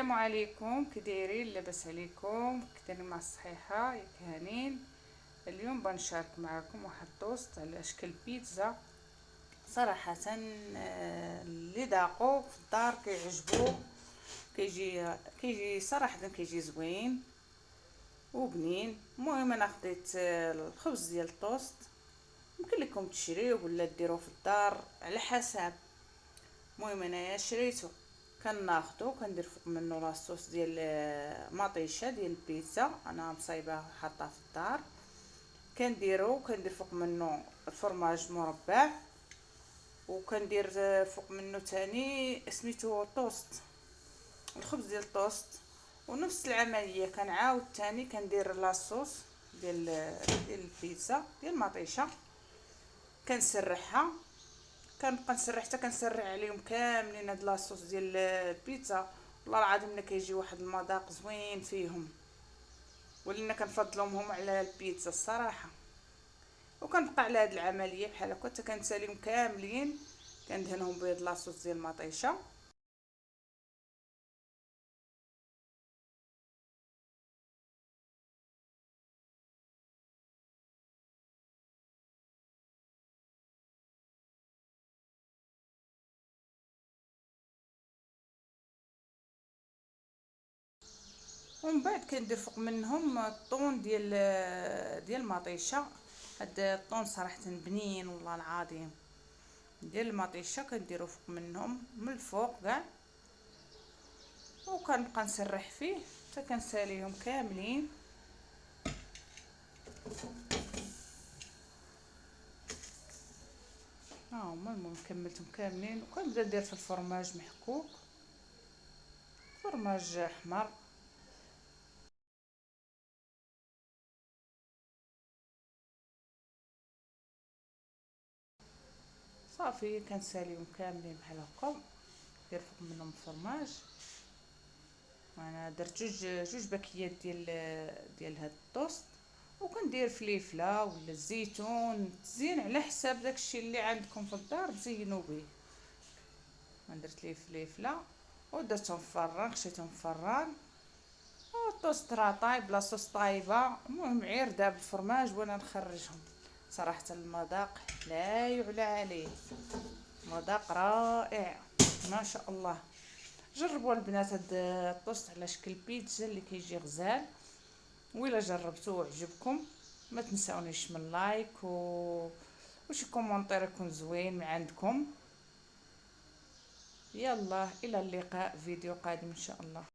السلام عليكم، كي دايرين؟ لاباس عليكم؟ كي دايرين مع الصحيحه يا كهانين؟ اليوم بنشارك معكم واحد الطوست على شكل بيتزا. صراحه اللي ذاقوه في الدار كيعجبو، كيجي صراحه كيجي زوين وبنين. المهم انا خديت الخبز ديال الطوست، يمكن لكم تشريوه ولا ديروه في الدار على حسب. المهم انايا شريته، كناخدو كندير فوق منه لاصوص ديال مطيشه ديال البيتزا، انا مصايبه حاطاه في الدار. كندير فوق منه الفرماج مربع، وكندير فوق منه تاني سميتو طوست، الخبز ديال الطوست. ونفس العمليه كنعاود تاني كندير لاصوص ديال البيتزا ديال المطيشه، كنسرحها. كنبقى نسرح حتى كنسرع عليهم كاملين هاد لاصوص ديال البيتزا. والله العظيم ملي كيجي واحد المذاق زوين فيهم، ولينا كنفضلهم هم على البيتزا الصراحه. وكنبقى على هاد العمليه بحال هكا حتى كنساليهم كاملين، كندهنهم بهاد لاصوص ديال المطيشه. ومن بعد كندير فوق منهم الطون ديال المطيشه. هاد الطون صراحه بنين والله العظيم، ديال المطيشه كنديرو فوق منهم من الفوق كاع. وكنبقى نسرح فيه حتى كنساليهم كاملين. ها هما المهم كملتهم كاملين، وكنبدا ندير في الفرماج محكوك، فرماج احمر. صافي كنساليهم كاملين بحال هكا، ندير فوق منهم الفرماج. انا درت جوج باكيات ديال هاد الطوست. وكندير فليفله ولا الزيتون، تزين على حساب داكشي اللي عندكم في الدار تزينوا به. انا درت ليه فليفله ودرتهم في الفران، خشيتهم في الفران. الطوست راه طايب لاصوص طايبه، المهم غير داب الفرماج وانا نخرجهم. صراحه المذاق لا يعلى عليه، مذاق رائع ما شاء الله. جربوا البنات هاد الطوست على شكل بيتزا اللي كيجي غزال. وإلا جربتوه عجبكم ما تنساونيش من لايك وشي كومونتير يكون زوين من عندكم. يلا الى اللقاء، فيديو قادم ان شاء الله.